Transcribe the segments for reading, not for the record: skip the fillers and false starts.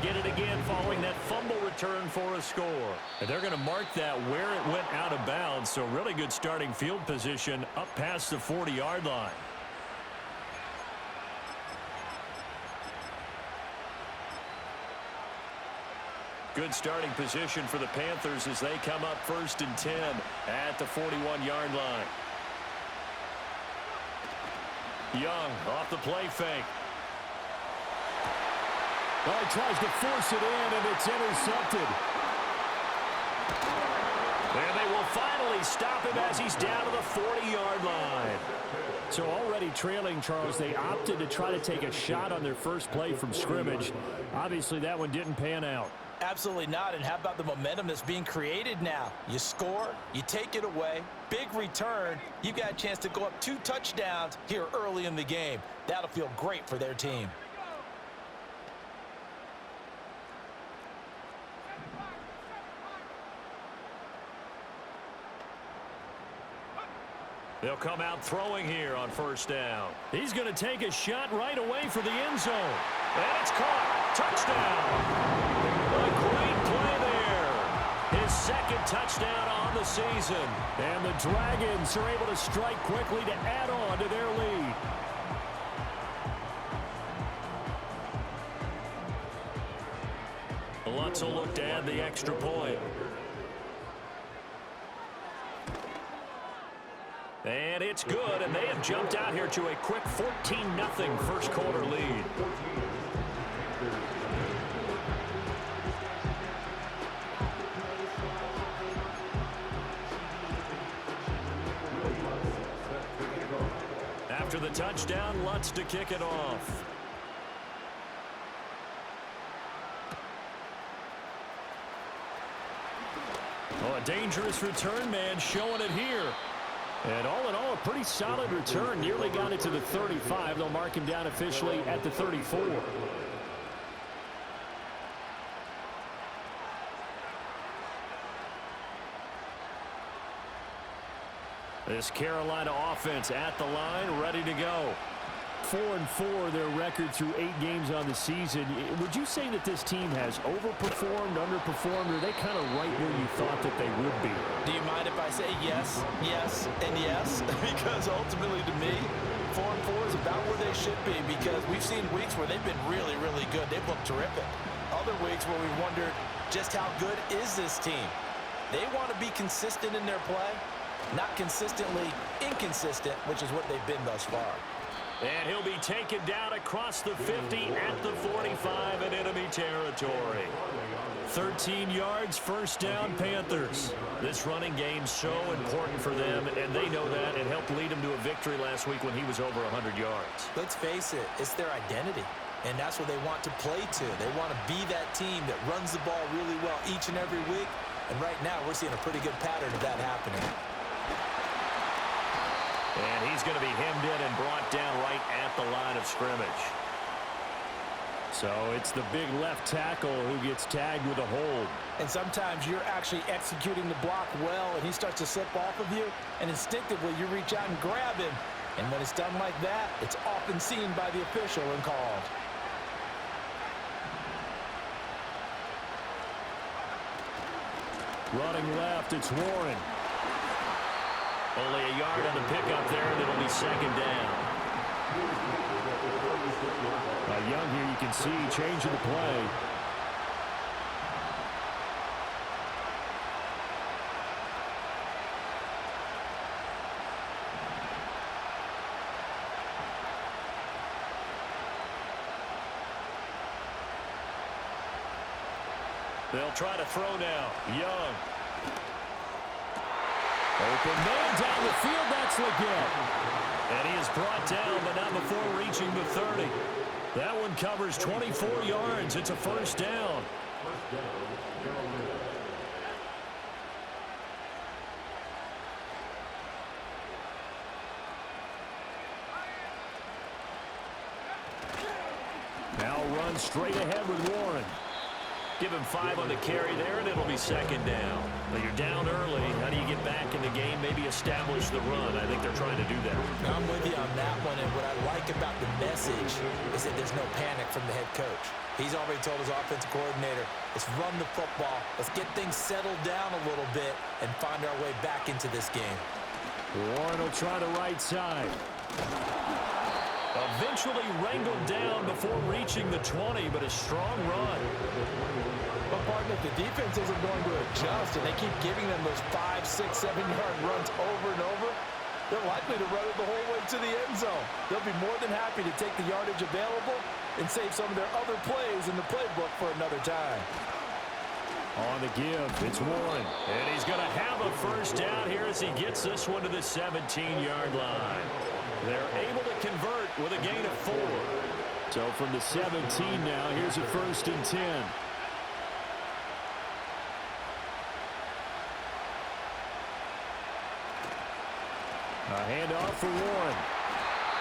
get it again following that fumble return for a score. And they're going to mark that where it went out of bounds, so really good starting field position up past the 40-yard line. Good starting position for the Panthers as they come up 1st and 10 at the 41-yard line. Young off the play fake. Well, he tries to force it in, and it's intercepted. And they will finally stop him as he's down to the 40-yard line. So already trailing, Charles, they opted to try to take a shot on their first play from scrimmage. Obviously, that one didn't pan out. Absolutely not. And how about the momentum that's being created now? You score, you take it away, big return. You got a chance to go up 2 touchdowns here early in the game. That'll feel great for their team. They'll come out throwing here on 1st down. He's going to take a shot right away for the end zone. And it's caught. Touchdown. A great play there. His 2nd touchdown on the season. And the Dragons are able to strike quickly to add on to their lead. Lutz will look to add the extra point. And it's good, and they have jumped out here to a quick 14-0 first quarter lead. After the touchdown, Lutz to kick it off. Oh, a dangerous return man showing it here. And all in all, a pretty solid return. Nearly got it to the 35. They'll mark him down officially at the 34. This Carolina offense at the line, ready to go. 4-4 their record through 8 games on the season. Would you say that this team has overperformed, underperformed, or are they kind of right where you thought that they would be? Do you mind if I say yes, yes, and yes? Because ultimately to me, 4-4 is about where they should be, because we've seen weeks where they've been really, really good. They've looked terrific. Other weeks where we wondered just how good is this team. They want to be consistent in their play, not consistently inconsistent, which is what they've been thus far. And he'll be taken down across the 50 at the 45 in enemy territory. 13 yards, 1st down, Panthers. This running game's so important for them, and they know that. It helped lead them to a victory last week when he was over 100 yards. Let's face it, it's their identity, and that's what they want to play to. They want to be that team that runs the ball really well each and every week, and right now we're seeing a pretty good pattern of that happening. And he's going to be hemmed in and brought down right at the line of scrimmage. So it's the big left tackle who gets tagged with a hold. And sometimes you're actually executing the block well, and he starts to slip off of you, and instinctively you reach out and grab him. And when it's done like that, it's often seen by the official and called. Running left, it's Warren. Only a yard on the pickup there, and it'll be 2nd down. Young here, you can see, changing the play. They'll try to throw now. Young. Open man down the field, that's Leggett. And he is brought down, but not before reaching the 30. That one covers 24 yards. It's a 1st down. Now run straight ahead with Warren. give him 5 on the carry there, and it'll be second down. But you're down early. How do you get back in the game, maybe establish the run? I think they're trying to do that. I'm with you on that one, and what I like about the message is that there's no panic from the head coach. He's already told his offensive coordinator, let's run the football, let's get things settled down a little bit and find our way back into this game. Warren will try the right side. Eventually wrangled down before reaching the 20, but a strong run. But, partner, if the defense isn't going to adjust and they keep giving them those 5, 6, 7-yard runs over and over, they're likely to run it the whole way to the end zone. They'll be more than happy to take the yardage available and save some of their other plays in the playbook for another time. On the give, it's Warren. And he's going to have a first down here as he gets this one to the 17-yard line. They're able to convert with a gain of 4. So from the 17 now, here's a 1st and 10. A handoff for Warren.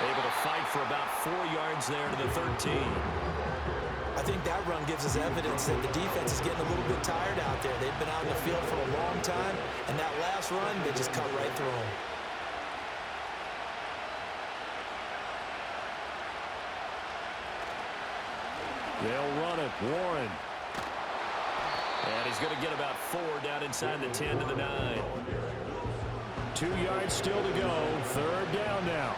Able to fight for about 4 yards there to the 13. I think that run gives us evidence that the defense is getting a little bit tired out there. They've been out in the field for a long time, and that last run, they just cut right through them. They'll run it. Warren. And he's going to get about 4 down inside the 10 to the 9. 2 yards still to go. 3rd down now.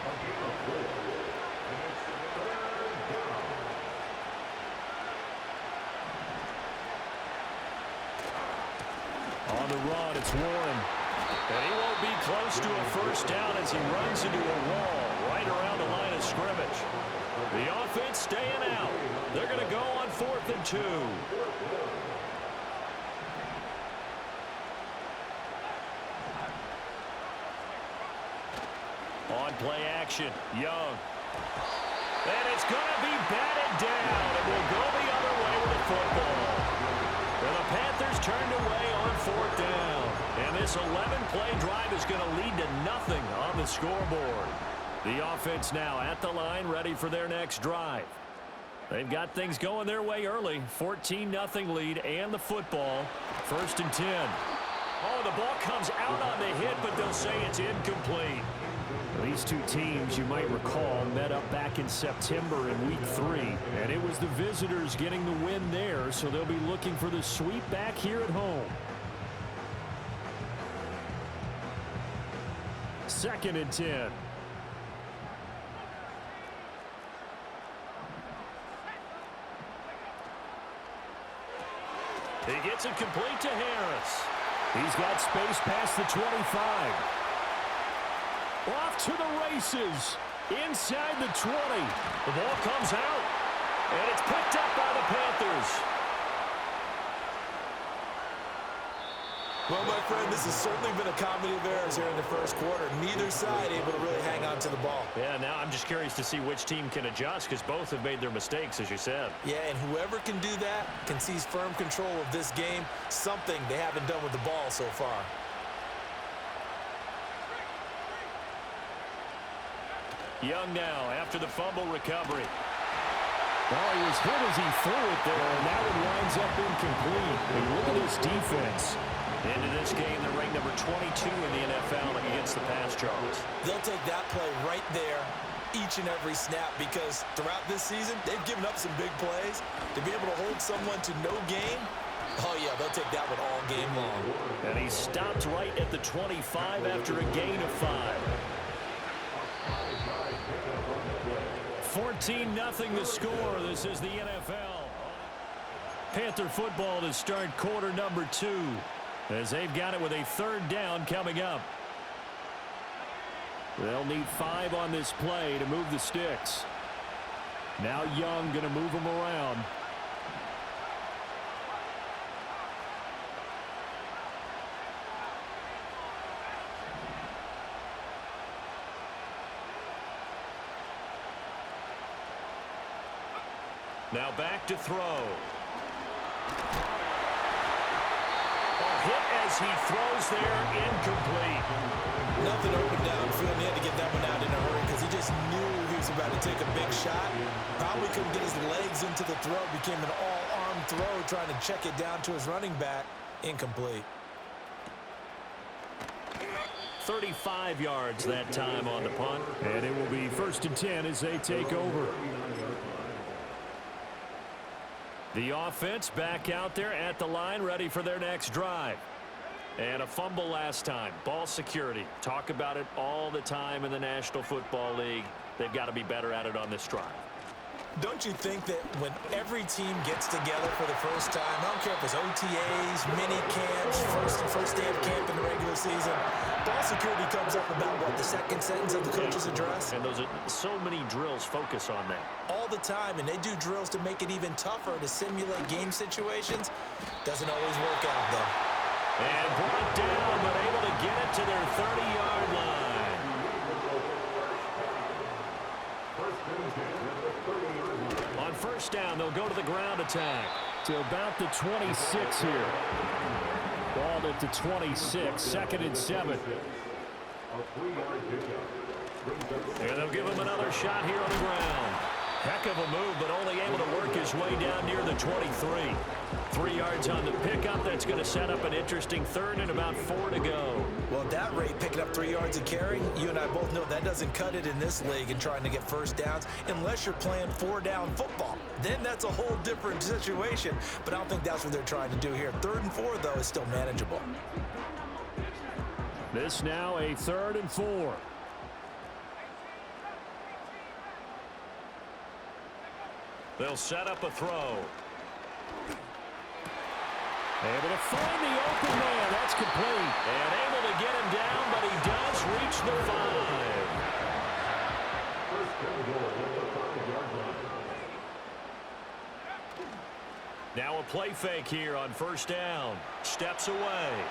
On the run, it's Warren. And he won't be close to a first down as he runs into a wall right around the line of scrimmage. The offense staying out. They're going to go on 4th and 2. On play action, Young. And it's going to be batted down, and we'll go the other way with the football. And the Panthers turned away on 4th down. And this 11-play drive is going to lead to nothing on the scoreboard. The offense now at the line, ready for their next drive. They've got things going their way early. 14-0 lead and the football. 1st and 10. Oh, the ball comes out on the hit, but they'll say it's incomplete. These two teams, you might recall, met up back in September in Week 3. And it was the visitors getting the win there, so they'll be looking for the sweep back here at home. 2nd and 10. He gets it complete to Harris. He's got space past the 25. Off to the races. Inside the 20. The ball comes out. And it's picked up by the Panthers. Well, my friend, this has certainly been a comedy of errors here in the first quarter. Neither side able to really hang on to the ball. Yeah, now I'm just curious to see which team can adjust because both have made their mistakes, as you said. Yeah, and whoever can do that can seize firm control of this game, something they haven't done with the ball so far. Young now after the fumble recovery. Well, he was hit as he threw it there, and that one winds up incomplete. And look at this defense. Into this game, they're ranked number 22 in the NFL against the pass yards. They'll take that play right there each and every snap because throughout this season, they've given up some big plays. To be able to hold someone to no gain, oh, yeah, they'll take that one all game long. And he stopped right at the 25 after a gain of 5. 14-0 the score. This is the NFL. Panther football to start quarter number 2. As they've got it with a 3rd down coming up. They'll need 5 on this play to move the sticks. Now Young going to move them around. Now back to throw. Hit as he throws there, incomplete. Nothing open downfield. He had to get that one out in a hurry because he just knew he was about to take a big shot. Probably couldn't get his legs into the throw. Became an all-arm throw trying to check it down to his running back. Incomplete. 35 yards that time on the punt. And it will be 1st and 10 as they take over. The offense back out there at the line, ready for their next drive. And a fumble last time. Ball security. Talk about it all the time in the National Football League. They've got to be better at it on this drive. Don't you think that when every team gets together for the first time, I don't care if it's OTAs, mini camps, first day of camp in the regular season, ball security comes up about, what, the second sentence of the coach's address? And those are so many drills focus on that. All the time, and they do drills to make it even tougher to simulate game situations. Doesn't always work out, though. And brought down, but able to get it to their 30-yard line. On first down, they'll go to the ground attack. To about the 26 here. Balled at the 26, 2nd and 7. And they'll give him another shot here on the ground. Heck of a move, but only able to work his way down near the 23. 3 yards on the pickup. That's going to set up an interesting 3rd and about 4 to go. Well, at that rate, picking up 3 yards a carry, you and I both know that doesn't cut it in this league and trying to get first downs unless you're playing 4-down football. Then that's a whole different situation, but I don't think that's what they're trying to do here. 3rd and 4, though, is still manageable. This now a 3rd and 4. They'll set up a throw. Able to find the open man. That's complete. And able to get him down, but he does reach the 5. Now a play fake here on first down. Steps away.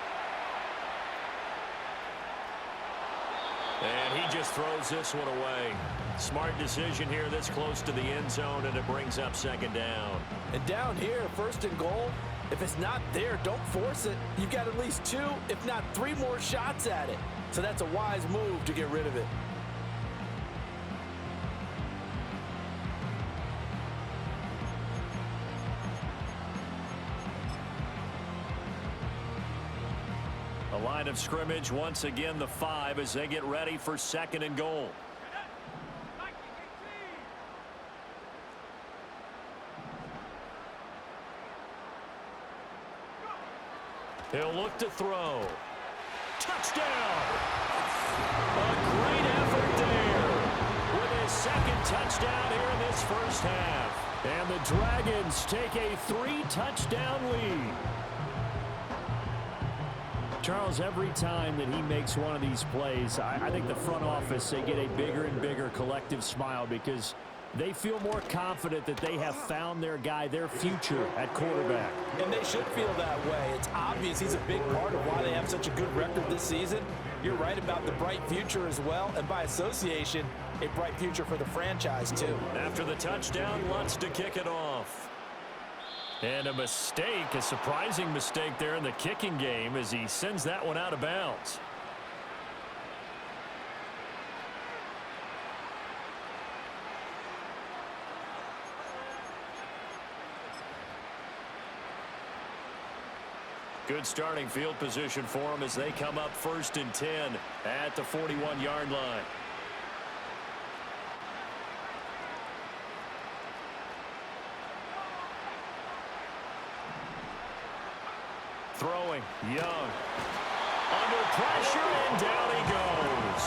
And he just throws this one away. Smart decision here this close to the end zone, and it brings up 2nd down. And down here, 1st and goal, if it's not there, don't force it. You've got at least 2, if not 3 more shots at it. So that's a wise move to get rid of it. A line of scrimmage, once again the 5 as they get ready for 2nd and goal. He'll look to throw. Touchdown! A great effort there with his 2nd touchdown here in this first half. And the Dragons take a 3-touchdown lead. Charles, every time that he makes one of these plays, I think the front office, they get a bigger and bigger collective smile because they feel more confident that they have found their guy, their future at quarterback. And they should feel that way. It's obvious he's a big part of why they have such a good record this season. You're right about the bright future as well, and by association, a bright future for the franchise too. After the touchdown, Lutz to kick it off. And a mistake, a surprising mistake there in the kicking game as he sends that one out of bounds. Good starting field position for them as they come up 1st and 10 at the 41-yard line. Throwing, Young. Under pressure, and down he goes.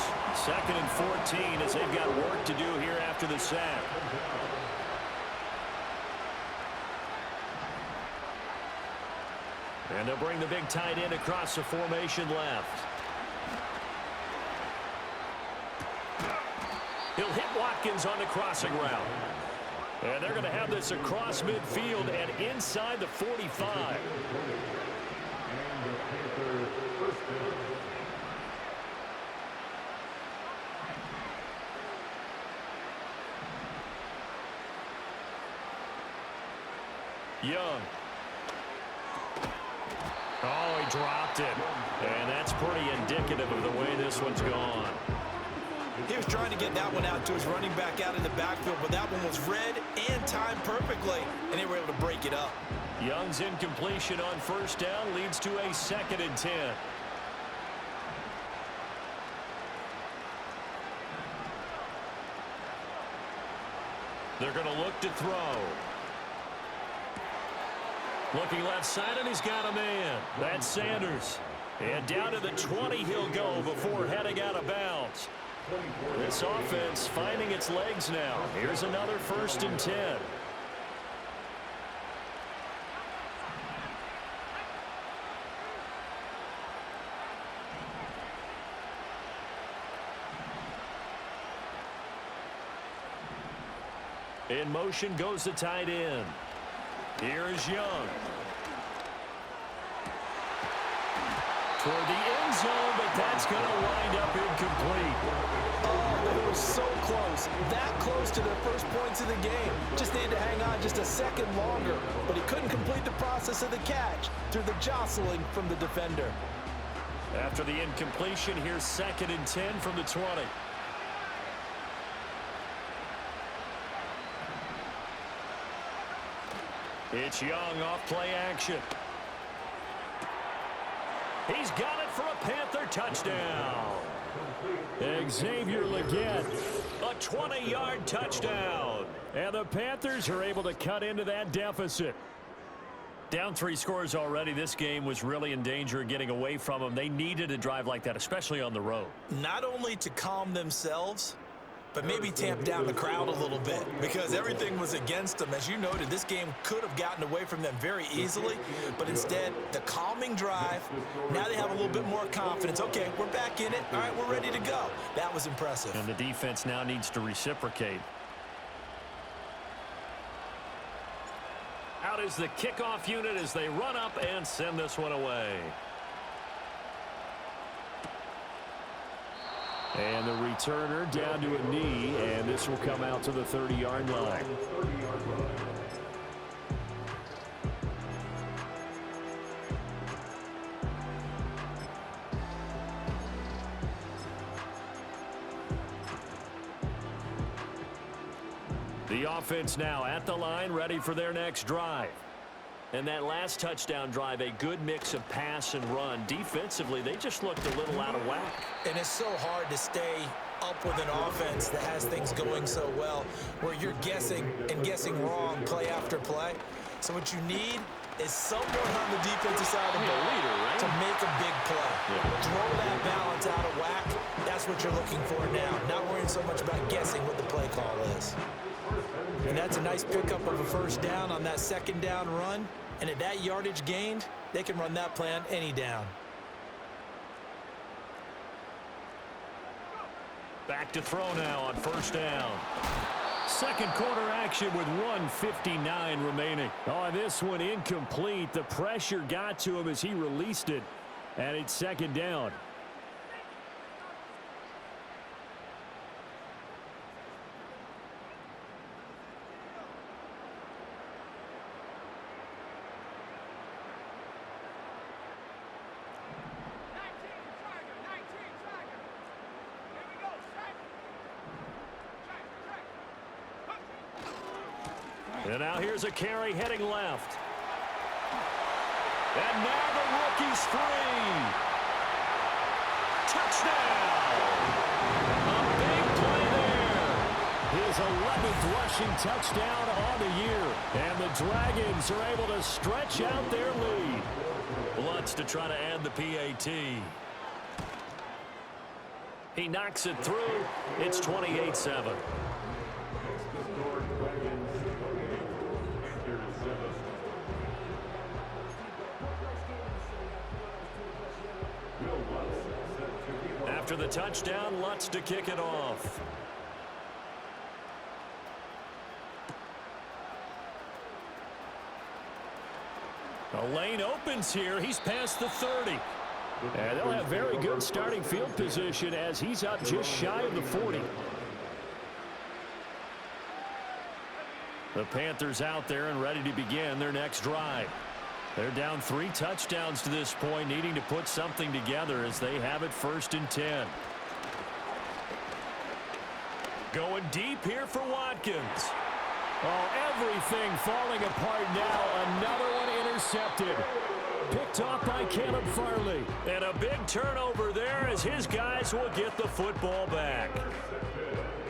2nd and 14 as they've got work to do here after the sack. And they'll bring the big tight end across the formation left. He'll hit Watkins on the crossing route. And they're going to have this across midfield and inside the 45. Young. Oh, he dropped it. And that's pretty indicative of the way this one's gone. He was trying to get that one out to his running back out in the backfield, but that one was read and timed perfectly, and they were able to break it up. Young's incompletion on first down leads to a 2nd and 10. They're going to look to throw. Looking left side, and he's got a man. That's Sanders. And down to the 20 he'll go before heading out of bounds. This offense finding its legs now. Here's another 1st and 10. In motion goes the tight end. Here is Young. Toward the end zone, but that's going to wind up incomplete. Oh, it was so close. That close to their first points of the game. Just needed to hang on just a second longer. But he couldn't complete the process of the catch through the jostling from the defender. After the incompletion, here's 2nd and 10 from the 20. It's Young off play action. He's got it for a Panther touchdown. Xavier Legette. A 20-yard touchdown. And the Panthers are able to cut into that deficit. Down 3 scores already. This game was really in danger of getting away from them. They needed a drive like that, especially on the road. Not only to calm themselves, but maybe tamp down the crowd a little bit because everything was against them. As you noted, this game could have gotten away from them very easily, but instead, the calming drive, now they have a little bit more confidence. Okay, we're back in it. All right, we're ready to go. That was impressive. And the defense now needs to reciprocate. Out is the kickoff unit as they run up and send this one away. And the returner down to a knee, and this will come out to the 30-yard line. The offense now at the line, ready for their next drive. And that last touchdown drive, a good mix of pass and run. Defensively, they just looked a little out of whack. And it's so hard to stay up with an offense that has things going so well, where you're guessing and guessing wrong play after play. So what you need is someone on the defensive side of the ball to make a big play. Throw that balance out of whack. That's what you're looking for now. Not worrying so much about guessing what the play call is. And that's a nice pickup of a 1st down on that 2nd down run. And at that yardage gained, they can run that play on any down. Back to throw now on 1st down. Second quarter action with 1:59 remaining. Oh, this one incomplete. The pressure got to him as he released it. And it's 2nd down. And now here's a carry heading left. And now the rookie's free. Touchdown! A big play there. His 11th rushing touchdown on the year. And the Dragons are able to stretch out their lead. Lutz to try to add the PAT. He knocks it through. It's 28-7. After the touchdown, Lutz to kick it off. A lane opens here. He's past the 30. And they'll have very good starting field position as he's up just shy of the 40. The Panthers out there and ready to begin their next drive. They're down 3 touchdowns to this point, needing to put something together as they have it 1st and 10. Going deep here for Watkins. Oh, everything falling apart now. Another one intercepted. Picked off by Caleb Farley. And a big turnover there as his guys will get the football back.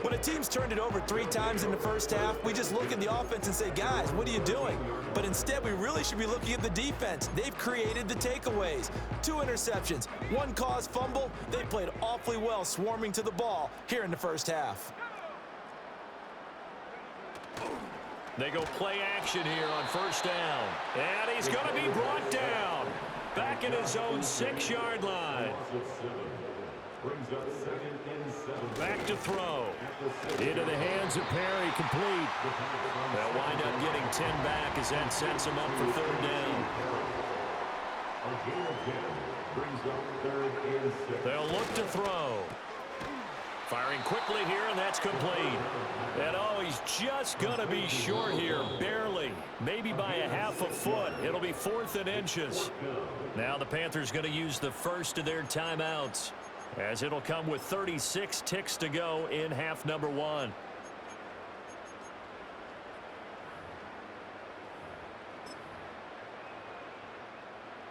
When a team's turned it over 3 times in the first half, we just look at the offense and say, guys, what are you doing? But instead, we really should be looking at the defense. They've created the takeaways. 2 interceptions, 1 caused fumble. They played awfully well swarming to the ball here in the first half. They go play action here on first down. And he's going to be brought down. Back in his own 6-yard line. Back to throw. Into the hands of Perry, complete. They'll wind up getting 10 back as that sets him up for 3rd down. They'll look to throw. Firing quickly here, and that's complete. And oh, he's just going to be short here, barely. Maybe by a half a foot. It'll be 4th and inches. Now the Panthers going to use the first of their timeouts, as it'll come with 36 ticks to go in half number 1.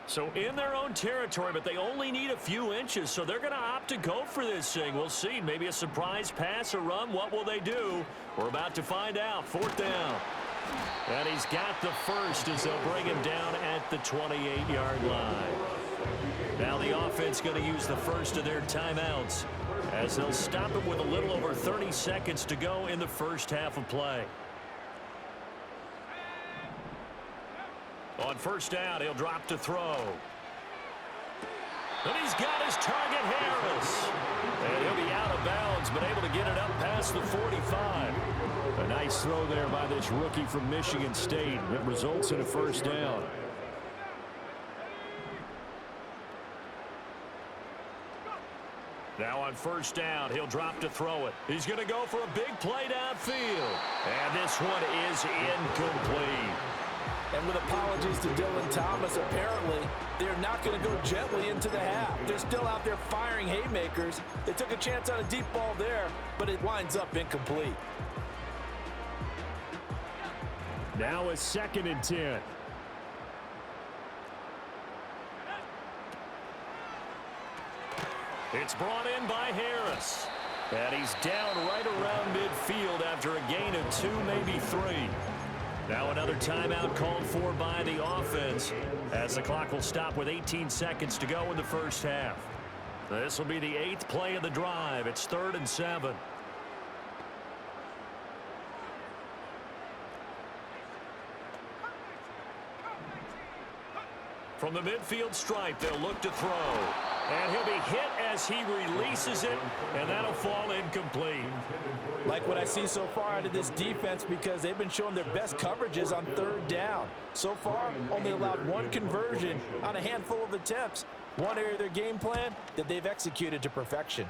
So in their own territory, but they only need a few inches, so they're going to opt to go for this thing. We'll see. Maybe a surprise pass or run. What will they do? We're about to find out. 4th down. And he's got the first as they'll bring him down at the 28-yard line. Now the offense going to use the first of their timeouts, as they'll stop him with a little over 30 seconds to go in the first half of play. On first down, he'll drop to throw. And he's got his target, Harris. And he'll be out of bounds, but able to get it up past the 45. A nice throw there by this rookie from Michigan State that results in a first down. Now on first down, he'll drop to throw it. He's going to go for a big play downfield. And this one is incomplete. And with apologies to Dylan Thomas, apparently they're not going to go gently into the half. They're still out there firing haymakers. They took a chance on a deep ball there, but it winds up incomplete. Now a 2nd and 10. It's brought in by Harris. And he's down right around midfield after a gain of 2, maybe 3. Now another timeout called for by the offense, as the clock will stop with 18 seconds to go in the first half. This will be the 8th play of the drive. It's 3rd and 7. From the midfield stripe, they'll look to throw. And he'll be hit as he releases it, and that'll fall incomplete. Like what I see so far out of this defense, because they've been showing their best coverages on 3rd down. So far, only allowed 1 conversion on a handful of attempts. One area of their game plan that they've executed to perfection.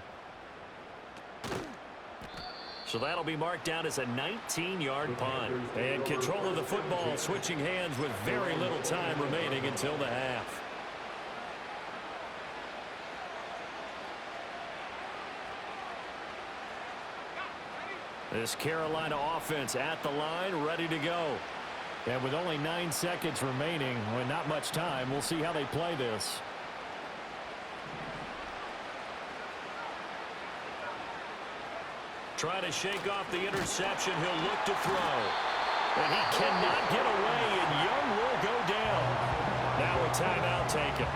So that'll be marked down as a 19-yard punt. And control of the football, switching hands with very little time remaining until the half. This Carolina offense at the line, ready to go. And with only 9 seconds remaining, with not much time, we'll see how they play this. Trying to shake off the interception. He'll look to throw. And he cannot get away, and Young will go down. Now a timeout taken.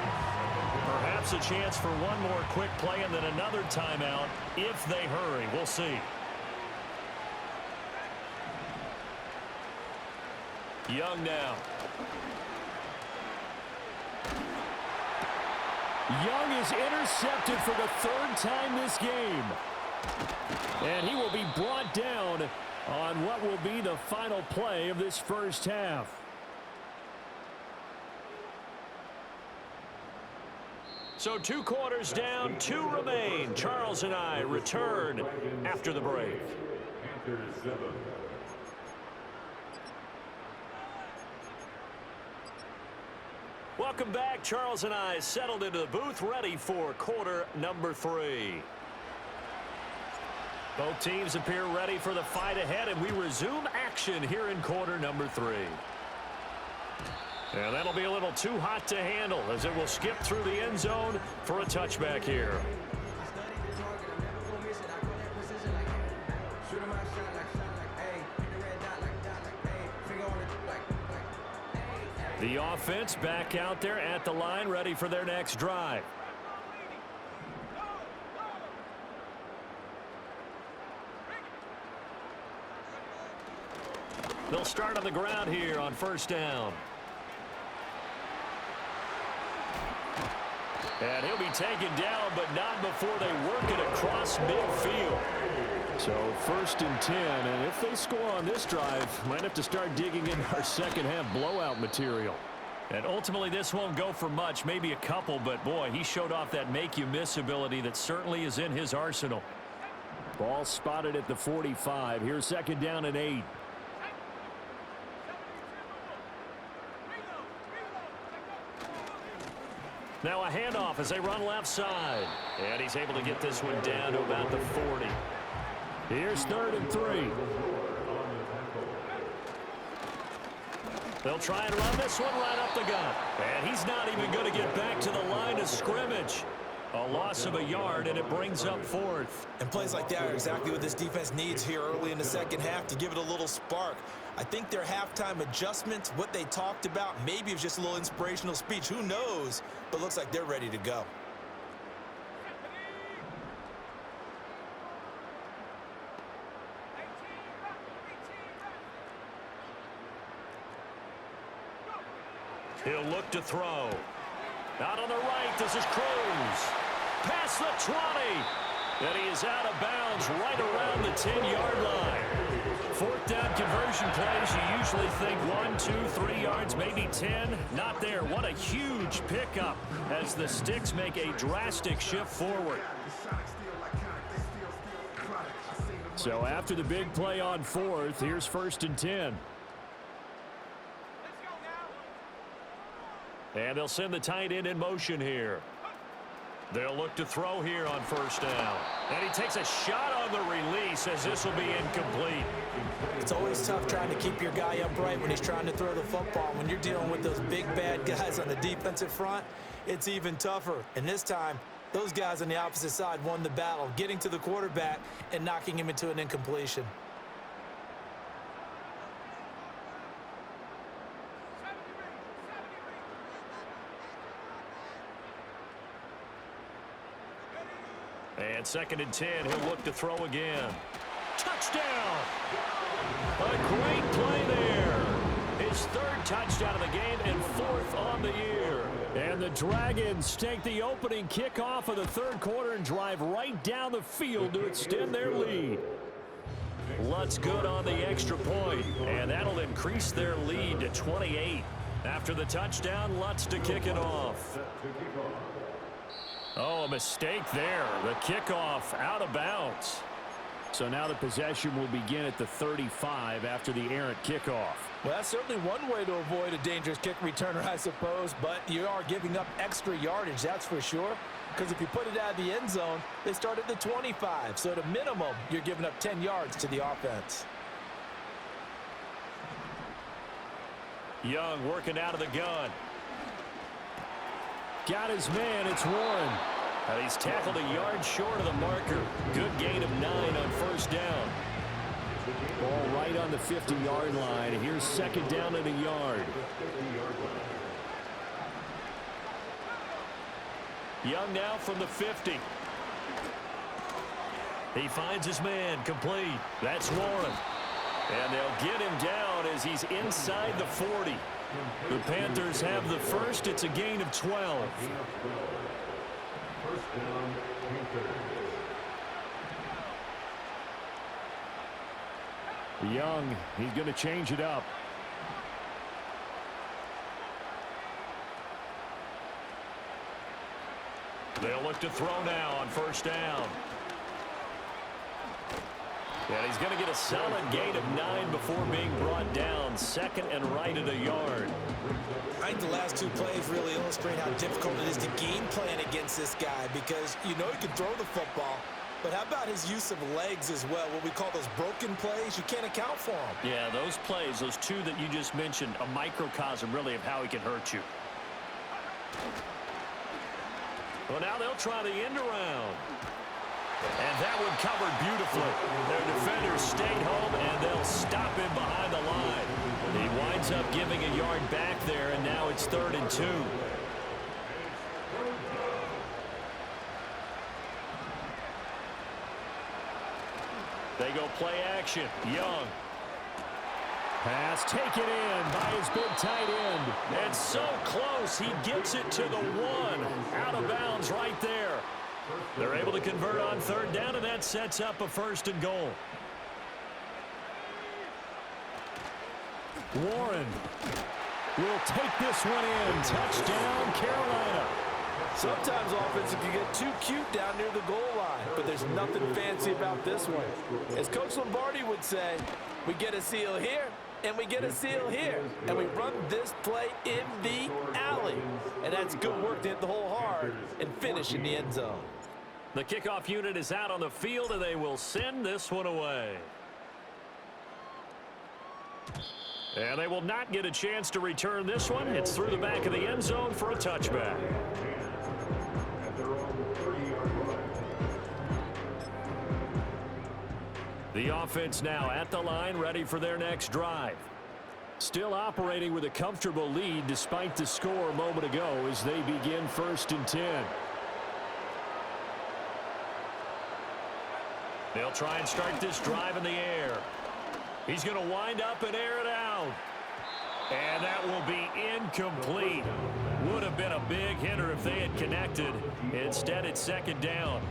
Perhaps a chance for one more quick play and then another timeout if they hurry. We'll see. Young now. Young is intercepted for the 3rd time this game. And he will be brought down on what will be the final play of this first half. So 2 quarters down, 2 remain. Charles and I return after the break. Welcome back. Charles and I settled into the booth, ready for quarter number 3. Both teams appear ready for the fight ahead, and we resume action here in quarter number 3. And that'll be a little too hot to handle as it will skip through the end zone for a touchback here. The offense back out there at the line, ready for their next drive. They'll start on the ground here on first down. And he'll be taken down, but not before they work it across midfield. So 1st and 10, and if they score on this drive, might have to start digging in our second half blowout material. And ultimately this won't go for much, maybe a couple, but boy, he showed off that make-you-miss ability that certainly is in his arsenal. Ball spotted at the 45. Here's 2nd down and 8. Now a handoff as they run left side. And he's able to get this one down to about the 40. Here's 3rd and 3. They'll try and run this one right up the gut. And he's not even going to get back to the line of scrimmage. A loss of a yard, and it brings up 4th. And plays like that are exactly what this defense needs here early in the second half to give it a little spark. I think their halftime adjustments, what they talked about, maybe it was just a little inspirational speech. Who knows? But looks like they're ready to go. He'll look to throw. Out on the right, this is Cruz. Past the 20. And he is out of bounds right around the 10-yard line. 4th down conversion plays, you usually think 1, 2, 3 yards, maybe 10. Not there. What a huge pickup as the Sticks make a drastic shift forward. So after the big play on 4th, here's 1st and 10. And they'll send the tight end in motion here. They'll look to throw here on 1st down. And he takes a shot on the release as this will be incomplete. It's always tough trying to keep your guy upright when he's trying to throw the football. When you're dealing with those big, bad guys on the defensive front, it's even tougher. And this time, those guys on the opposite side won the battle, getting to the quarterback and knocking him into an incompletion. And 2nd and 10, he'll look to throw again. Touchdown! A great play there. His 3rd touchdown of the game and 4th on the year. And the Dragons take the opening kickoff of the 3rd quarter and drive right down the field to extend their lead. Lutz good on the extra point, and that'll increase their lead to 28. After the touchdown, Lutz to kick it off. Oh, a mistake there. The kickoff out of bounds. So now the possession will begin at the 35 after the errant kickoff. Well, that's certainly one way to avoid a dangerous kick returner, I suppose, but you are giving up extra yardage, that's for sure. Because if you put it out of the end zone, they start at the 25. So at a minimum, you're giving up 10 yards to the offense. Young working out of the gun. Got his man, it's Warren. And he's tackled a yard short of the marker. Good gain of 9 on 1st down. Ball right on the 50-yard line. Here's 2nd down and a yard. Young now from the 50. He finds his man, complete. That's Warren. And they'll get him down as he's inside the 40. The Panthers have the first. It's a gain of 12. Young, he's going to change it up. They'll look to throw now on 1st down. And he's going to get a solid gain of 9 before being brought down. 2nd and right at a yard. I think the last 2 plays really illustrate how difficult it is to game plan against this guy because you know he can throw the football, but how about his use of legs as well? What we call those broken plays, you can't account for them. Yeah, those plays, those two that you just mentioned, a microcosm really of how he can hurt you. Well, now they'll try the end around. And that one covered beautifully. Their defenders stayed home, and they'll stop him behind the line. He winds up giving a yard back there, and now it's 3rd and 2. They go play action. Young. Pass taken in by his big tight end. And so close, he gets it to the 1. Out of bounds right there. They're able to convert on 3rd down, and that sets up a 1st and goal. Warren will take this one in. Touchdown, Carolina. Sometimes offenses can get too cute down near the goal line, but there's nothing fancy about this one. As Coach Lombardi would say, we get a seal here, and we get a seal here, and we run this play in the alley. And that's good work to hit the hole hard and finish in the end zone. The kickoff unit is out on the field, and they will send this one away. And they will not get a chance to return this one. It's through the back of the end zone for a touchback. The offense now at the line, ready for their next drive. Still operating with a comfortable lead despite the score a moment ago as they begin 1st and 10. They'll try and start this drive in the air. He's going to wind up and air it out. And that will be incomplete. Would have been a big hitter if they had connected. Instead, it's 2nd down.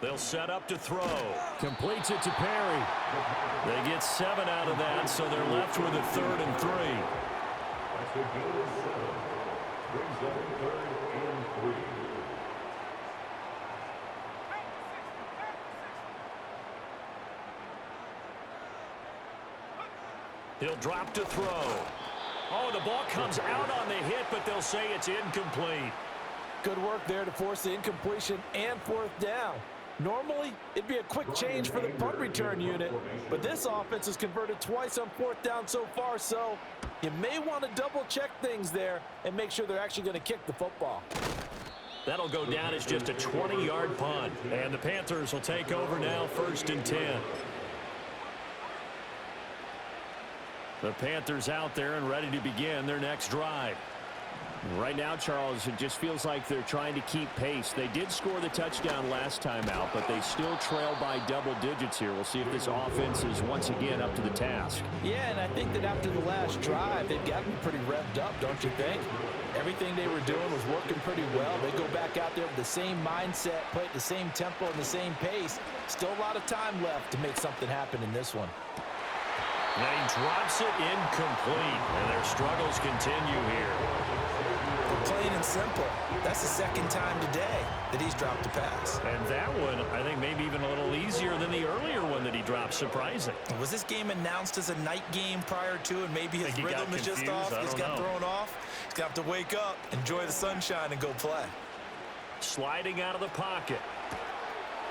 They'll set up to throw. Completes it to Perry. They get 7 out of that, so they're left with a 3rd and 3. He'll drop to throw. Oh, the ball comes out on the hit, but they'll say it's incomplete. Good work there to force the incompletion and 4th down. Normally, it'd be a quick change for the punt return unit, but this offense has converted twice on 4th down so far, so you may want to double-check things there and make sure they're actually going to kick the football. That'll go down as just a 20-yard punt, and the Panthers will take over now 1st and 10. The Panthers out there and ready to begin their next drive. Right now, Charles, it just feels like they're trying to keep pace. They did score the touchdown last time out, but they still trail by double digits here. We'll see if this offense is once again up to the task. Yeah, and I think that after the last drive, they've gotten pretty revved up, don't you think? Everything they were doing was working pretty well. They go back out there with the same mindset, play at the same tempo and the same pace. Still a lot of time left to make something happen in this one. And he drops it incomplete, and their struggles continue here. Plain and simple. That's the 2nd time today that he's dropped a pass. And that one, I think, maybe even a little easier than the earlier one that he dropped. Surprising. Was this game announced as a night game prior to, and maybe his rhythm is just off? He's got thrown off. He's got to wake up, enjoy the sunshine, and go play. Sliding out of the pocket.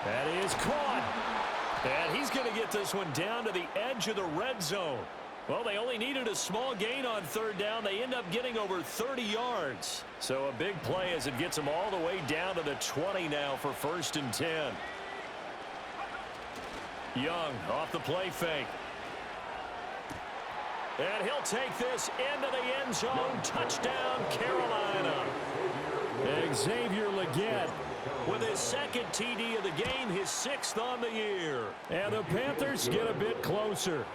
That is caught. And he's going to get this one down to the edge of the red zone. Well, they only needed a small gain on 3rd down. They end up getting over 30 yards. So a big play as it gets them all the way down to the 20 now for 1st and 10. Young off the play fake. And he'll take this into the end zone. Touchdown, Carolina. Xavier Legette with his 2nd TD of the game, his 6th on the year. And the Panthers get a bit closer.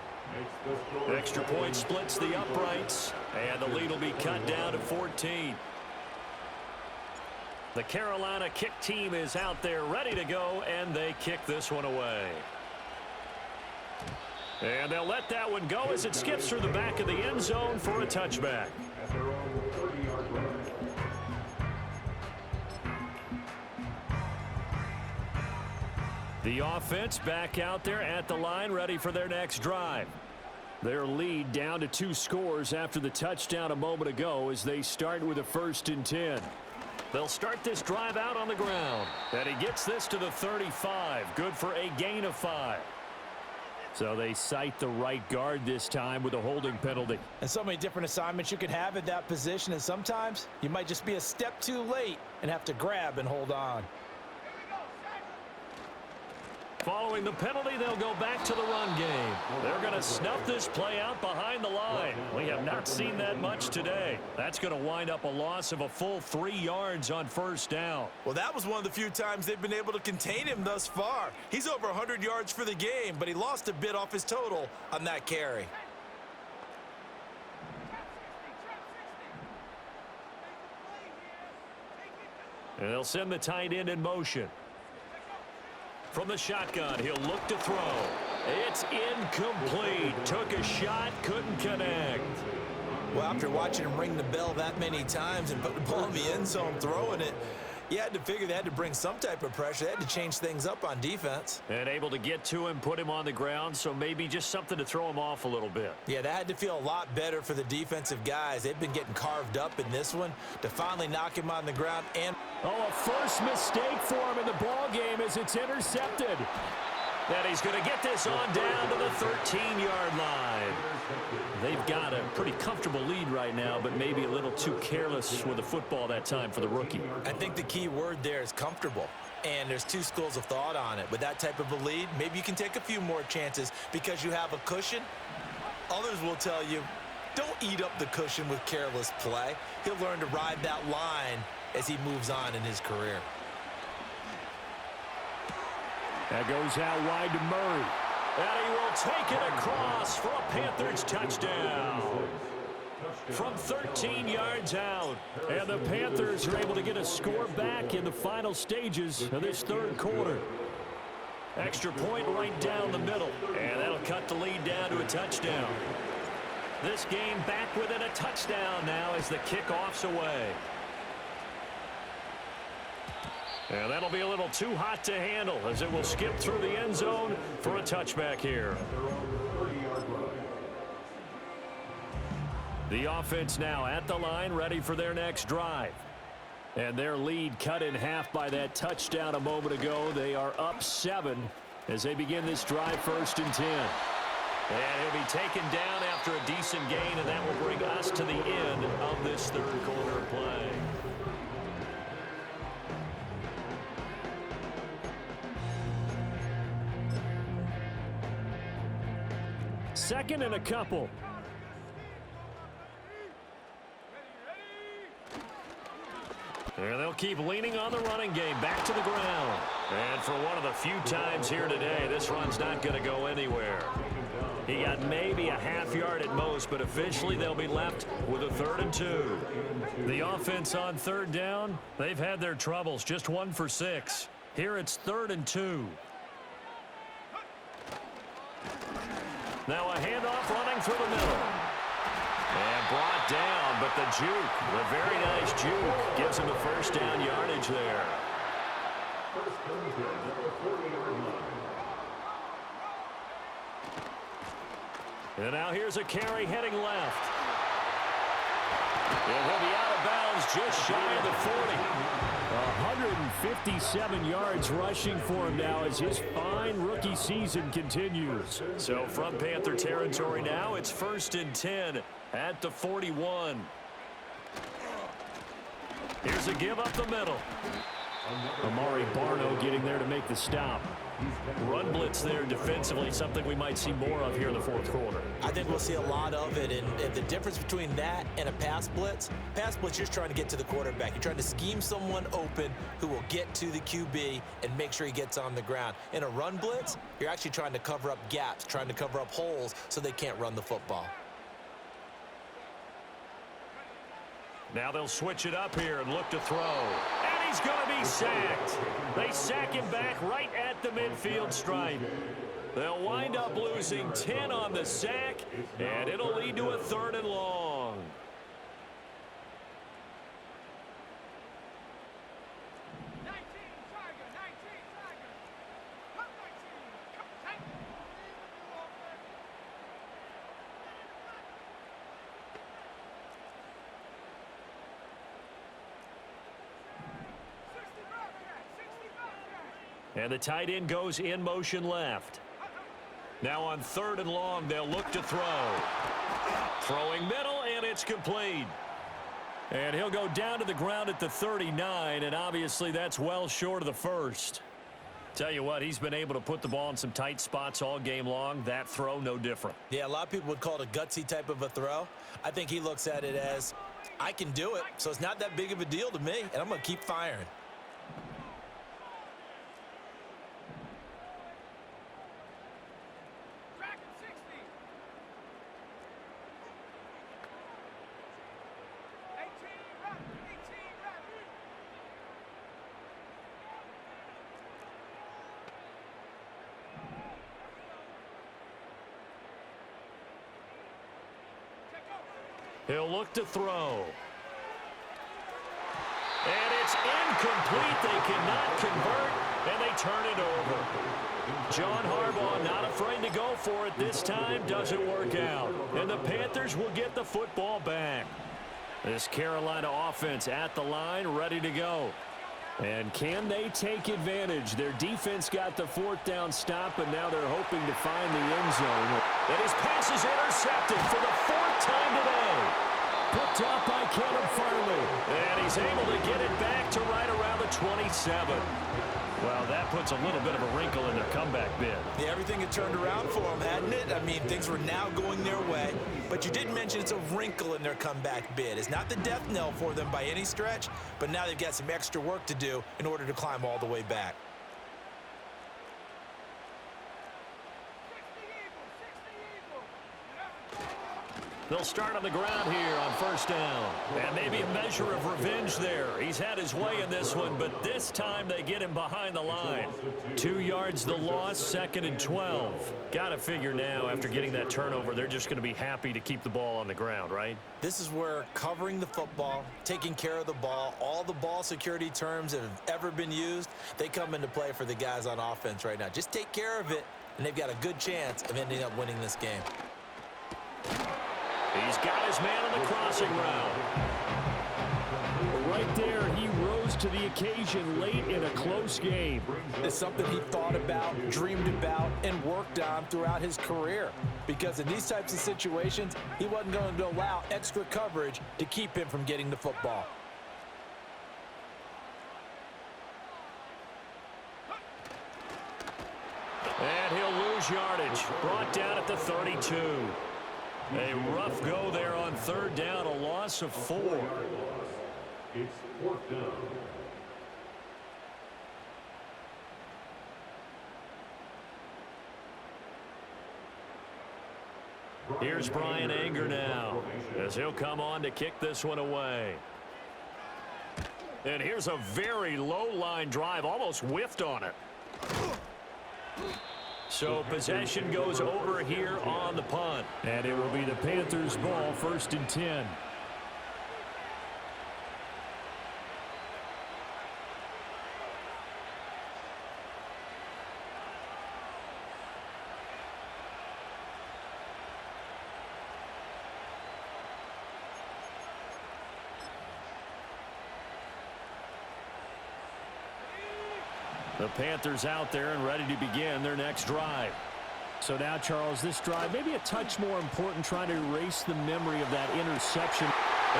Extra point splits the uprights, and the lead will be cut down to 14. The Carolina kick team is out there ready to go, and they kick this one away. And they'll let that one go as it skips through the back of the end zone for a touchback. The offense back out there at the line, ready for their next drive. Their lead down to 2 scores after the touchdown a moment ago as they start with a 1st and 10. They'll start this drive out on the ground. And he gets this to the 35. Good for a gain of 5. So they cite the right guard this time with a holding penalty. And so many different assignments you can have at that position, and sometimes you might just be a step too late and have to grab and hold on. Following the penalty, they'll go back to the run game. They're going to snuff this play out behind the line. We have not seen that much today. That's going to wind up a loss of a full 3 yards on 1st down. Well, that was one of the few times they've been able to contain him thus far. He's over 100 yards for the game, but he lost a bit off his total on that carry. And they'll send the tight end in motion. From the shotgun, he'll look to throw. It's incomplete. Took a shot, couldn't connect. Well, after watching him ring the bell that many times and put the ball in the end zone throwing it, you had to figure they had to bring some type of pressure. They had to change things up on defense. And able to get to him, put him on the ground, so maybe just something to throw him off a little bit. Yeah, that had to feel a lot better for the defensive guys. They've been getting carved up in this one to finally knock him on the ground. And a first mistake for him in the ball game as it's intercepted. Then he's going to get this on down to the 13-yard line. They've got a pretty comfortable lead right now, but maybe a little too careless with the football that time for the rookie. I think the key word there is comfortable. And there's 2 schools of thought on it. With that type of a lead, maybe you can take a few more chances because you have a cushion. Others will tell you, don't eat up the cushion with careless play. He'll learn to ride that line as he moves on in his career. That goes out wide to Murray. And he will take it across for a Panthers touchdown. From 13 yards out. And the Panthers are able to get a score back in the final stages of this 3rd quarter. Extra point right down the middle. And that'll cut the lead down to a touchdown. This game back within a touchdown now as the kickoff's away. And that'll be a little too hot to handle as it will skip through the end zone for a touchback here. The offense now at the line, ready for their next drive. And their lead cut in half by that touchdown a moment ago. They are up 7 as they begin this drive 1st and 10. And he'll be taken down after a decent gain, and that will bring us to the end of this 3rd quarter play. Second and a couple. And they'll keep leaning on the running game back to the ground. And for one of the few times here today, this run's not going to go anywhere. He got maybe a half yard at most, but officially they'll be left with a 3rd and 2. The offense on 3rd down, they've had their troubles, just 1 for 6. Here it's 3rd and 2. Now a handoff running through the middle. And brought down, but the juke, the very nice juke, gives him a 1st down yardage there. And now here's a carry heading left. And he'll be out of bounds just shy of the 40. 157 yards rushing for him now as his fine rookie season continues. So from Panther territory now, it's 1st and 10 at the 41. Here's a give up the middle. Amari Barno getting there to make the stop. Run blitz there defensively, something we might see more of here in the 4th quarter. I think we'll see a lot of it, and the difference between that and a pass blitz, you're just trying to get to the quarterback. You're trying to scheme someone open who will get to the QB and make sure he gets on the ground. In a run blitz, you're actually trying to cover up gaps, trying to cover up holes so they can't run the football. Now they'll switch it up here and look to throw. And he's going to be sacked. They sack him back right at the midfield stripe. They'll wind up losing 10 on the sack, and it'll lead to a 3rd and long. And the tight end goes in motion left. Now on 3rd and long, they'll look to throw. Throwing middle, and it's complete. And he'll go down to the ground at the 39, and obviously that's well short of the first. Tell you what, he's been able to put the ball in some tight spots all game long. That throw, no different. Yeah, a lot of people would call it a gutsy type of a throw. I think he looks at it as, I can do it, so it's not that big of a deal to me, and I'm going to keep firing. He'll look to throw. And it's incomplete. They cannot convert, and they turn it over. John Harbaugh not afraid to go for it this time. Doesn't work out. And the Panthers will get the football back. This Carolina offense at the line, ready to go. And can they take advantage? Their defense got the 4th down stop, but now they're hoping to find the end zone. And his pass is intercepted for the 4th time today. Picked up by Kevin Farley. And he's able to get it back to right around the 27. Well, that puts a little bit of a wrinkle in their comeback bid. Yeah, everything had turned around for them, hadn't it? I mean, things were now going their way. But you did mention it's a wrinkle in their comeback bid. It's not the death knell for them by any stretch, but now they've got some extra work to do in order to climb all the way back. They'll start on the ground here on 1st down. And maybe a measure of revenge there. He's had his way in this one, but this time they get him behind the line. 2 yards the loss, 2nd and 12. Got to figure now, after getting that turnover, they're just going to be happy to keep the ball on the ground, right? This is where covering the football, taking care of the ball, all the ball security terms that have ever been used, they come into play for the guys on offense right now. Just take care of it, and they've got a good chance of ending up winning this game. He's got his man on the crossing route. Right there, he rose to the occasion late in a close game. It's something he thought about, dreamed about, and worked on throughout his career. Because in these types of situations, he wasn't going to allow extra coverage to keep him from getting the football. And he'll lose yardage. Brought down at the 32. A rough go there on 3rd down, a loss of 4. It's 4th down. Here's Brian Anger now, as he'll come on to kick this one away. And here's a very low-line drive, almost whiffed on it. So possession goes over here on the punt. And it will be the Panthers' ball, 1st and 10. The Panthers out there and ready to begin their next drive. So now, Charles, this drive maybe a touch more important, trying to erase the memory of that interception.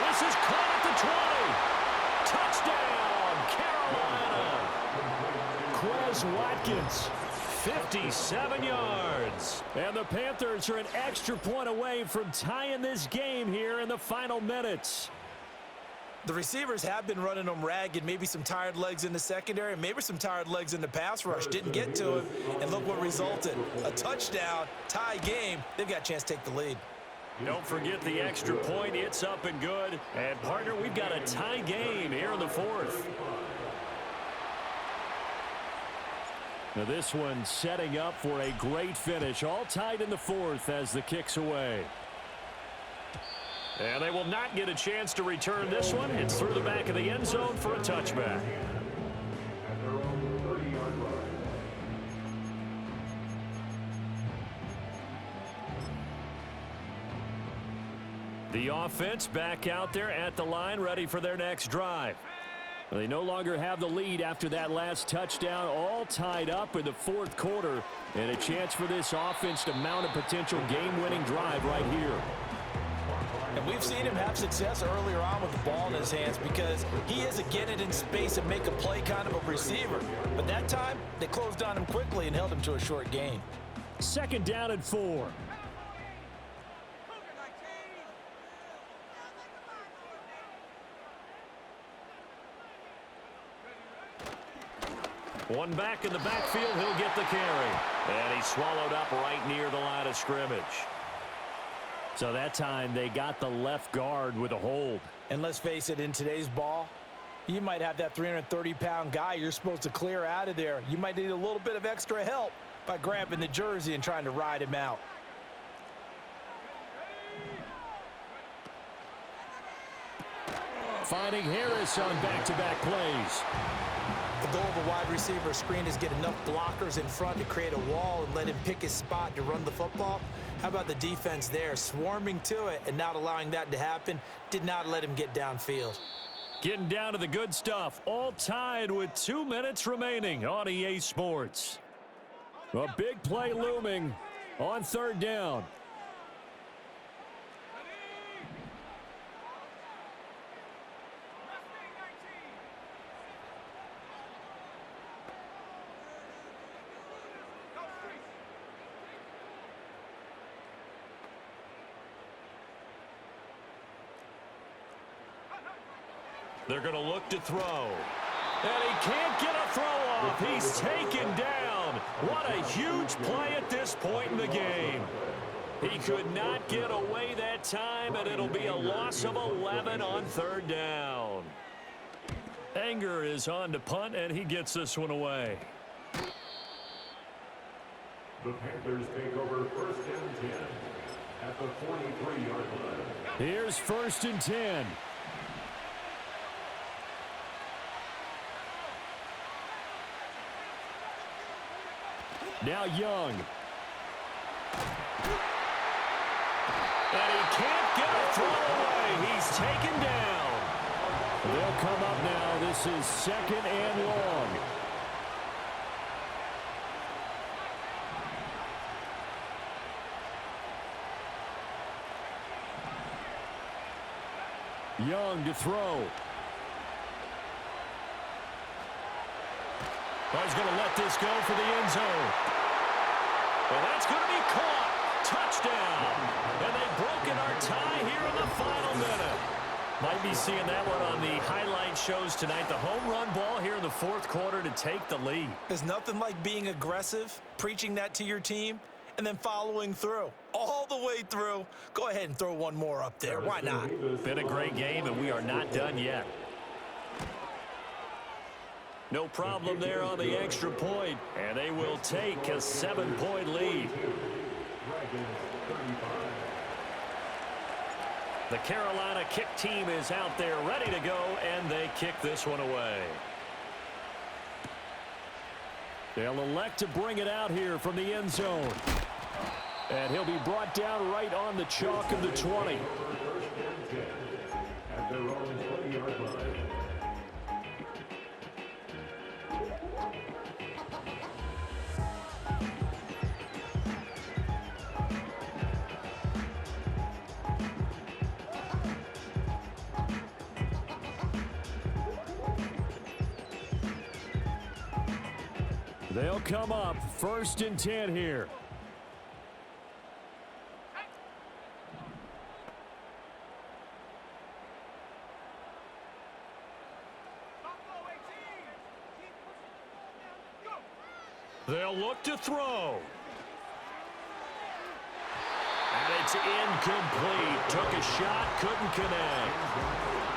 This is caught at the 20. Touchdown, Carolina. Quez Watkins. 57 yards. And the Panthers are an extra point away from tying this game here in the final minutes. The receivers have been running them ragged, maybe some tired legs in the secondary, maybe some tired legs in the pass rush. Didn't get to him, and look what resulted. A touchdown, tie game. They've got a chance to take the lead. Don't forget the extra point. It's up and good. And, partner, we've got a tie game here in the 4th. Now this one setting up for a great finish. All tied in the 4th as the kick's away. And they will not get a chance to return this one. It's through the back of the end zone for a touchback. At their own 30-yard line. The offense back out there at the line, ready for their next drive. They no longer have the lead after that last touchdown, all tied up in the fourth quarter, and a chance for this offense to mount a potential game-winning drive right here. And we've seen him have success earlier on with the ball in his hands because he is a get it in space and make a play kind of a receiver. But that time, they closed on him quickly and held him to a short gain. 2nd down and 4. One back in the backfield, he'll get the carry. And he's swallowed up right near the line of scrimmage. So that time they got the left guard with a hold. And let's face it, in today's ball, you might have that 330-pound guy you're supposed to clear out of there. You might need a little bit of extra help by grabbing the jersey and trying to ride him out. Finding Harris on back-to-back plays. The goal of a wide receiver screen is get enough blockers in front to create a wall and let him pick his spot to run the football. How about the defense there, swarming to it and not allowing that to happen? Did not let him get downfield. Getting down to the good stuff, all tied with 2 minutes remaining on EA Sports. A big play looming on 3rd down. They're going to look to throw. And he can't get a throw off. He's taken down. What a huge play at this point in the game. He could not get away that time, and it'll be a loss of 11 on 3rd down. Anger is on to punt, and he gets this one away. The Panthers take over 1st and 10 at the 43-yard line. Here's 1st and 10. Now Young. And he can't get a throw away. He's taken down. They'll come up now. This is 2nd and long. Young to throw. He's going to let this go for the end zone. And that's going to be caught. Touchdown. And they've broken our tie here in the final minute. Might be seeing that one on the highlight shows tonight. The home run ball here in the 4th quarter to take the lead. There's nothing like being aggressive, preaching that to your team, and then following through. All the way through. Go ahead and throw one more up there. Why not? Been a great game, and we are not done yet. No problem there on the extra point, and they will take a 7-point lead. The Carolina kick team is out there ready to go, and they kick this one away. They'll elect to bring it out here from the end zone. And he'll be brought down right on the chalk of the 20. At their own 20-yard line. They'll come up 1st and 10 here. They'll look to throw. And it's incomplete. Took a shot, couldn't connect.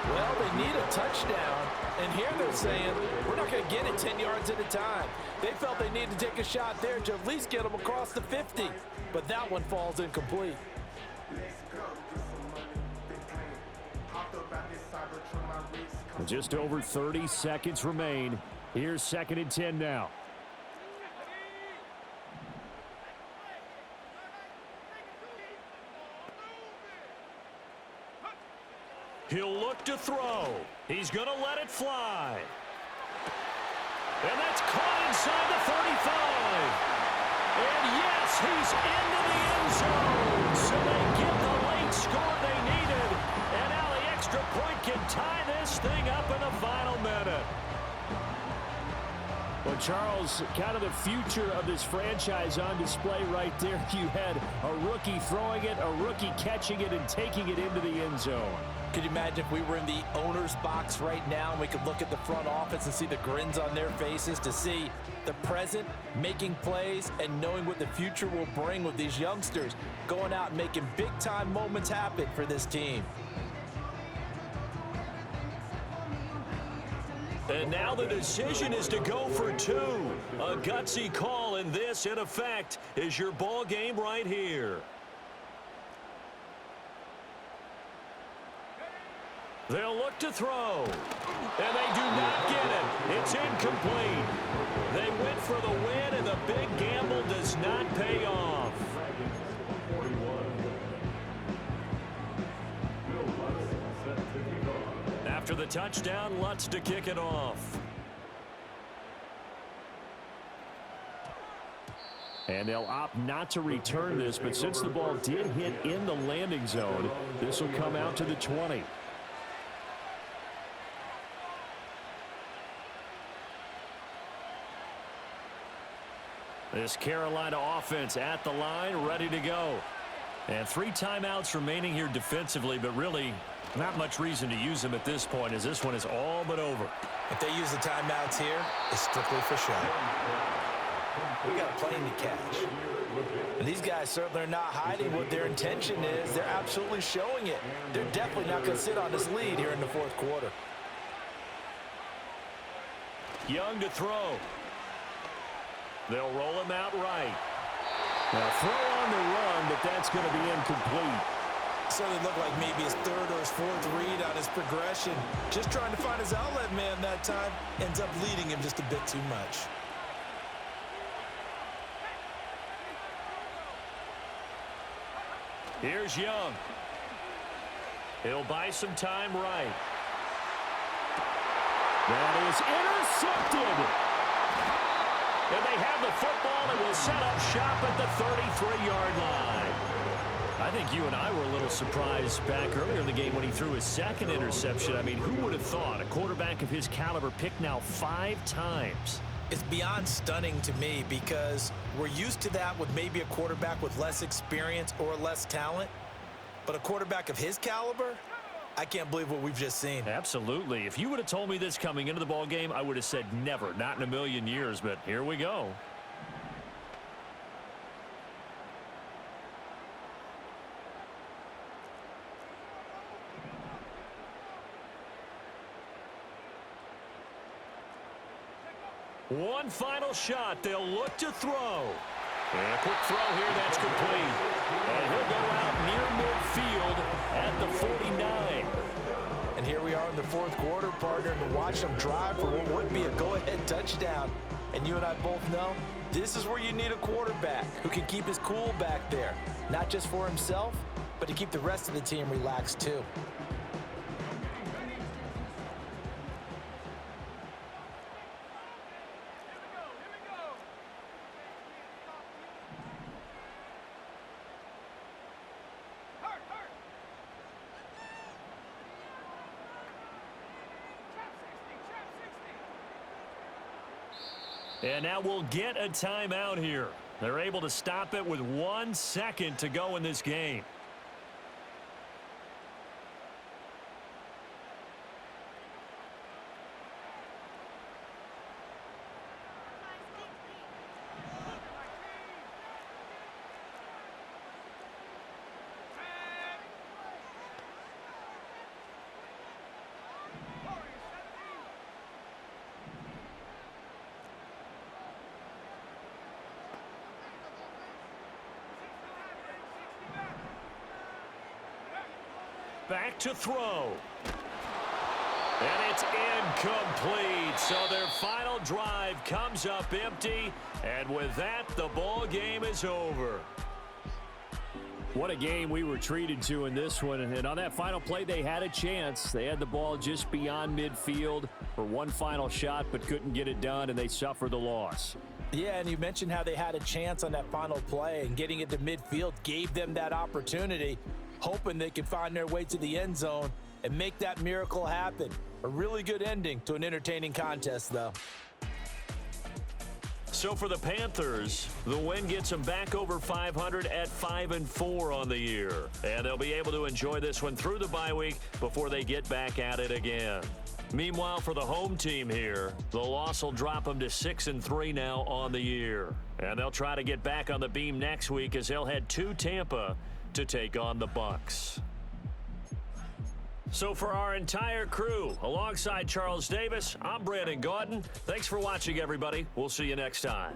Well, they need a touchdown, and here they're saying, we're not going to get it 10 yards at a time. They felt they needed to take a shot there to at least get them across the 50, but that one falls incomplete. Just over 30 seconds remain. Here's 2nd and 10 now. He'll look to throw. He's going to let it fly. And that's caught inside the 35. And yes, he's into the end zone. So they get the late score they needed. And now the extra point can tie this thing up in the final minute. Well, Charles, kind of the future of this franchise on display right there. You had a rookie throwing it, a rookie catching it, and taking it into the end zone. Could you imagine if we were in the owner's box right now and we could look at the front office and see the grins on their faces, to see the present making plays and knowing what the future will bring with these youngsters going out and making big-time moments happen for this team. And now the decision is to go for two. A gutsy call, and this, in effect, is your ball game right here. They'll look to throw. And they do not get it. It's incomplete. They went for the win, and the big gamble does not pay off. After the touchdown, Lutz to kick it off. And they'll opt not to return this, but since the ball did hit in the landing zone, this will come out to the 20. This Carolina offense at the line, ready to go. And 3 timeouts remaining here defensively, but really not much reason to use them at this point, as this one is all but over. If they use the timeouts here, it's strictly for show. We got a plane to catch. And these guys certainly are not hiding what their intention is. They're absolutely showing it. They're definitely not going to sit on this lead here in the fourth quarter. Young to throw. They'll roll him out right. Now throw on the run, but that's going to be incomplete. Certainly looked like maybe his third or his fourth read on his progression. Just trying to find his outlet man that time. Ends up leading him just a bit too much. Here's Young. He'll buy some time right. That is intercepted. And they have the football and will set up shop at the 33-yard line. I think you and I were a little surprised back earlier in the game when he threw his second interception. I mean, who would have thought a quarterback of his caliber picked now 5 times? It's beyond stunning to me because we're used to that with maybe a quarterback with less experience or less talent. But a quarterback of his caliber, I can't believe what we've just seen. Absolutely. If you would have told me this coming into the ball game, I would have said never, not in a million years, but here we go. One final shot. They'll look to throw. And a quick throw here. That's complete. And he'll go out near midfield at the 49. And here we are in the fourth quarter, partner, to watch them drive for what would be a go-ahead touchdown. And you and I both know this is where you need a quarterback who can keep his cool back there. Not just for himself, but to keep the rest of the team relaxed too. And now we'll get a timeout here. They're able to stop it with 1 second to go in this game. Back to throw. And it's incomplete. So their final drive comes up empty. And with that, the ball game is over. What a game we were treated to in this one. And on that final play, they had a chance. They had the ball just beyond midfield for one final shot, but couldn't get it done, and they suffered the loss. Yeah, and you mentioned how they had a chance on that final play, and getting it to midfield gave them that opportunity, hoping they could find their way to the end zone and make that miracle happen. A really good ending to an entertaining contest, though. So for the Panthers, the win gets them back over 500 at 5-4 on the year. And they'll be able to enjoy this one through the bye week before they get back at it again. Meanwhile, for the home team here, the loss will drop them to 6-3 now on the year. And they'll try to get back on the beam next week as they'll head to Tampa to take on the Bucs. So for our entire crew, alongside Charles Davis, I'm Brandon Gaudin. Thanks for watching, everybody. We'll see you next time.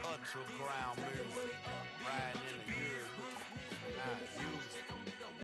ultra ground move. Riding in the good. Not used.